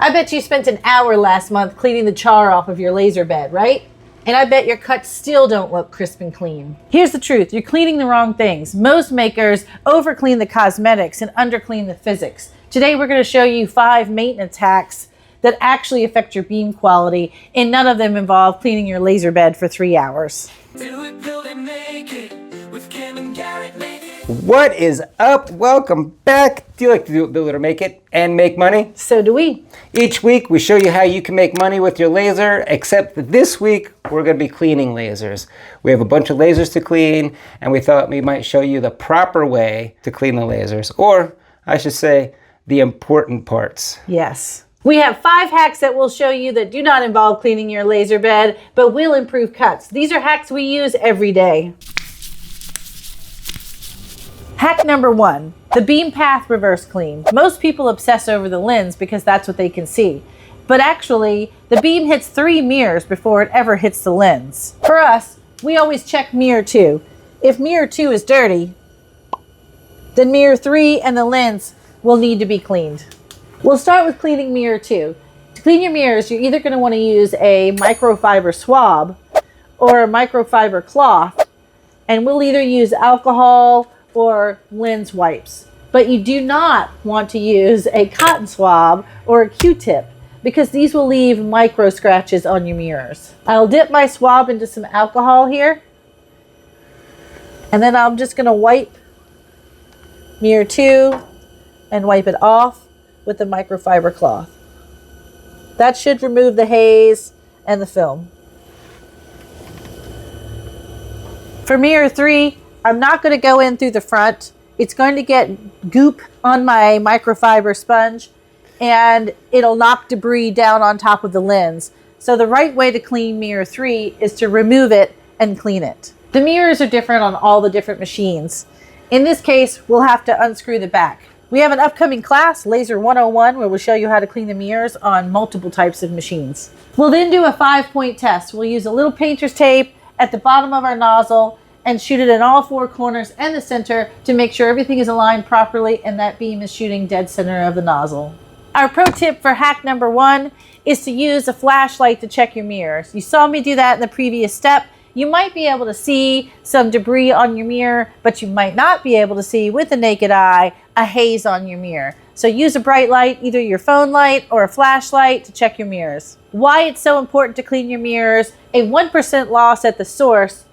I bet you spent an hour last month cleaning the char off of your laser bed, right? And I bet your cuts still don't look crisp and clean. Here's the truth, you're cleaning the wrong things. Most makers over-clean the cosmetics and under-clean the physics. Today we're going to show you 5 maintenance hacks that actually affect your beam quality, and none of them involve cleaning your laser bed for 3 hours. Do it, build it, make it with Kim and Garrett, make it. What is up? Welcome back. Do you like to do it, build it, or make it and make money? So do we. Each week we show you how you can make money with your laser, except that this week we're going to be cleaning lasers. We have a bunch of lasers to clean, and we thought we might show you the proper way to clean the lasers, or I should say the important parts. Yes. We have 5 hacks that we'll show you that do not involve cleaning your laser bed, but will improve cuts. These are hacks we use every day. Hack number 1, the beam path reverse clean. Most people obsess over the lens because that's what they can see. But actually, the beam hits 3 mirrors before it ever hits the lens. For us, we always check mirror 2. If mirror 2 is dirty, then mirror 3 and the lens will need to be cleaned. We'll start with cleaning mirror 2. To clean your mirrors, you're either going to want to use a microfiber swab or a microfiber cloth, and we'll either use alcohol or lens wipes. But you do not want to use a cotton swab or a Q-tip because these will leave micro scratches on your mirrors. I'll dip my swab into some alcohol here, and then I'm just going to wipe mirror 2 and wipe it off with the microfiber cloth. That should remove the haze and the film. For mirror 3, I'm not going to go in through the front. It's going to get goop on my microfiber sponge and it'll knock debris down on top of the lens. So the right way to clean mirror 3 is to remove it and clean it. The mirrors are different on all the different machines. In this case, we'll have to unscrew the back. We have an upcoming class, Laser 101, where we'll show you how to clean the mirrors on multiple types of machines. We'll then do a 5-point test. We'll use a little painter's tape at the bottom of our nozzle and shoot it in all 4 corners and the center to make sure everything is aligned properly and that beam is shooting dead center of the nozzle. Our pro tip for hack number 1 is to use a flashlight to check your mirrors. You saw me do that in the previous step. You might be able to see some debris on your mirror, but you might not be able to see with the naked eye a haze on your mirror. So use a bright light, either your phone light or a flashlight, to check your mirrors. Why it's so important to clean your mirrors: a 1% loss at the source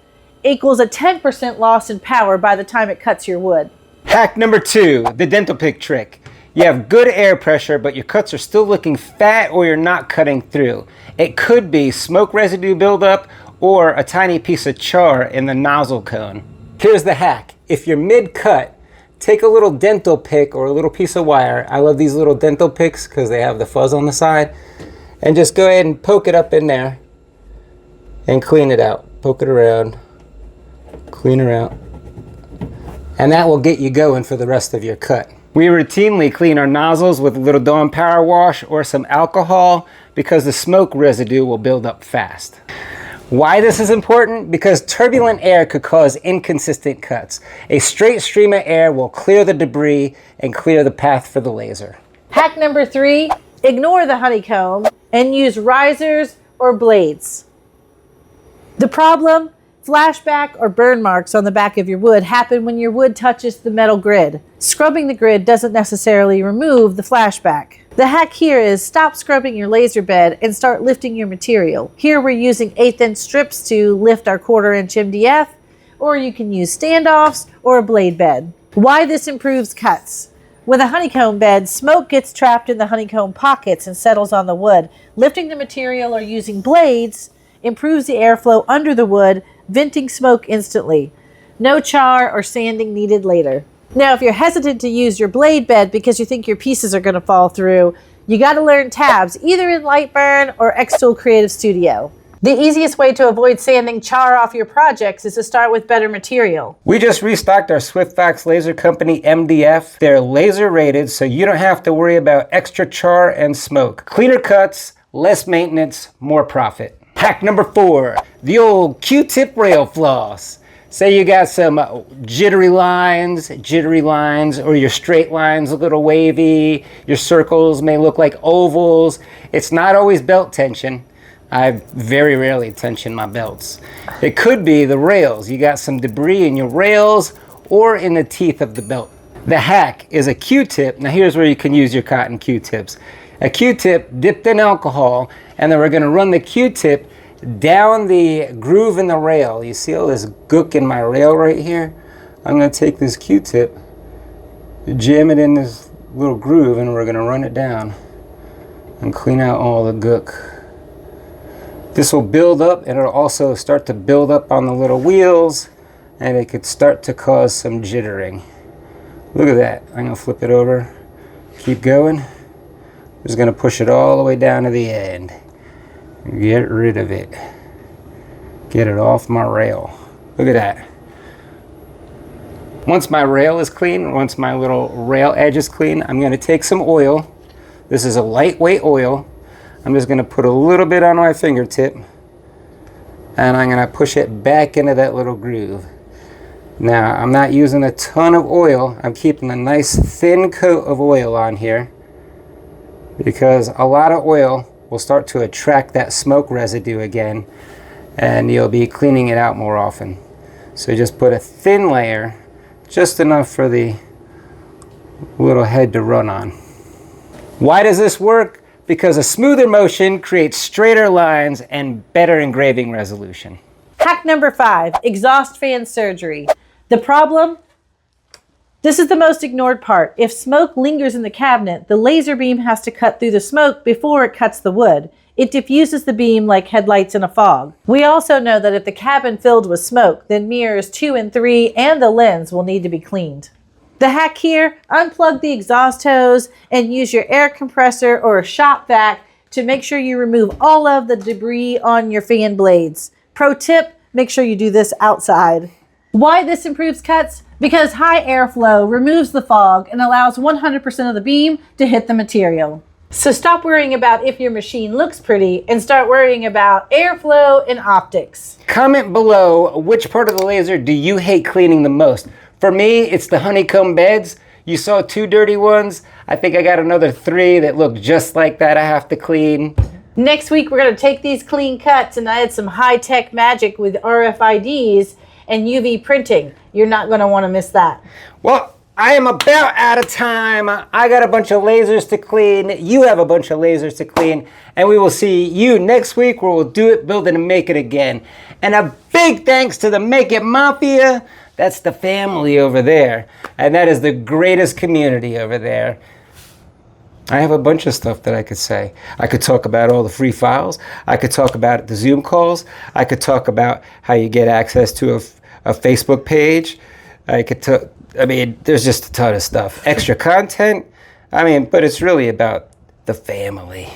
equals a 10% loss in power by the time it cuts your wood. Hack number 2, the dental pick trick. You have good air pressure, but your cuts are still looking fat or you're not cutting through. It could be smoke residue buildup or a tiny piece of char in the nozzle cone. Here's the hack. If you're mid-cut, take a little dental pick or a little piece of wire. I love these little dental picks because they have the fuzz on the side. And just go ahead and poke it up in there and clean it out. Poke it around, clean her out. And that will get you going for the rest of your cut. We routinely clean our nozzles with a little Dawn Power Wash or some alcohol because the smoke residue will build up fast. Why this is important? Because turbulent air could cause inconsistent cuts. A straight stream of air will clear the debris and clear the path for the laser. Hack number 3, ignore the honeycomb and use risers or blades. The problem: flashback or burn marks on the back of your wood happen when your wood touches the metal grid. Scrubbing the grid doesn't necessarily remove the flashback. The hack here is stop scrubbing your laser bed and start lifting your material. Here we're using 1/8" strips to lift our 1/4" MDF, or you can use standoffs or a blade bed. Why this improves cuts: with a honeycomb bed, smoke gets trapped in the honeycomb pockets and settles on the wood. Lifting the material or using blades improves the airflow under the wood, venting smoke instantly. No char or sanding needed later. Now, if you're hesitant to use your blade bed because you think your pieces are going to fall through, you got to learn tabs, either in Lightburn or Xtool Creative Studio. The easiest way to avoid sanding char off your projects is to start with better material. We just restocked our SwiftFax Laser Company MDF. They're laser rated, so you don't have to worry about extra char and smoke. Cleaner cuts, less maintenance, more profit. Hack number 4, the old Q-tip rail floss. Say you got some jittery lines, or your straight lines a little wavy. Your circles may look like ovals. It's not always belt tension. I very rarely tension my belts. It could be the rails. You got some debris in your rails or in the teeth of the belt. The hack is a Q-tip. Now here's where you can use your cotton Q-tips. A Q-tip dipped in alcohol, and then we're going to run the Q-tip down the groove in the rail. You see all this gook in my rail right here? I'm going to take this Q-tip, jam it in this little groove, and we're going to run it down and clean out all the gook. This will build up, and it'll also start to build up on the little wheels, and it could start to cause some jittering. Look at that. I'm going to flip it over, keep going. Just going to push it all the way down to the end. Get rid of it. Get it off my rail. Look at that. Once my rail is clean, once my little rail edge is clean, I'm going to take some oil. This is a lightweight oil. I'm just going to put a little bit on my fingertip, and I'm going to push it back into that little groove. Now, I'm not using a ton of oil. I'm keeping a nice thin coat of oil on here, because a lot of oil will start to attract that smoke residue again, and you'll be cleaning it out more often. So just put a thin layer, just enough for the little head to run on. Why does this work? Because a smoother motion creates straighter lines and better engraving resolution. Hack number 5, exhaust fan surgery. The problem? This is the most ignored part. If smoke lingers in the cabinet, the laser beam has to cut through the smoke before it cuts the wood. It diffuses the beam like headlights in a fog. We also know that if the cabin filled with smoke, then mirrors 2 and 3 and the lens will need to be cleaned. The hack here, unplug the exhaust hose and use your air compressor or a shop vac to make sure you remove all of the debris on your fan blades. Pro tip, make sure you do this outside. Why this improves cuts? Because high airflow removes the fog and allows 100% of the beam to hit the material. So stop worrying about if your machine looks pretty and start worrying about airflow and optics. Comment below, which part of the laser do you hate cleaning the most? For me, it's the honeycomb beds. You saw 2 dirty ones. I think I got another 3 that look just like that I have to clean. Next week, we're going to take these clean cuts and add some high-tech magic with RFIDs and UV printing. You're not going to want to miss that. Well, I am about out of time. I got a bunch of lasers to clean. You have a bunch of lasers to clean. And we will see you next week where we'll do it, build it, and make it again. And a big thanks to the Make It Mafia. That's the family over there. And that is the greatest community over there. I have a bunch of stuff that I could say. I could talk about all the free files. I could talk about the Zoom calls. I could talk about how you get access to a Facebook page. I mean, there's just a ton of stuff. Extra content. I mean, but it's really about the family.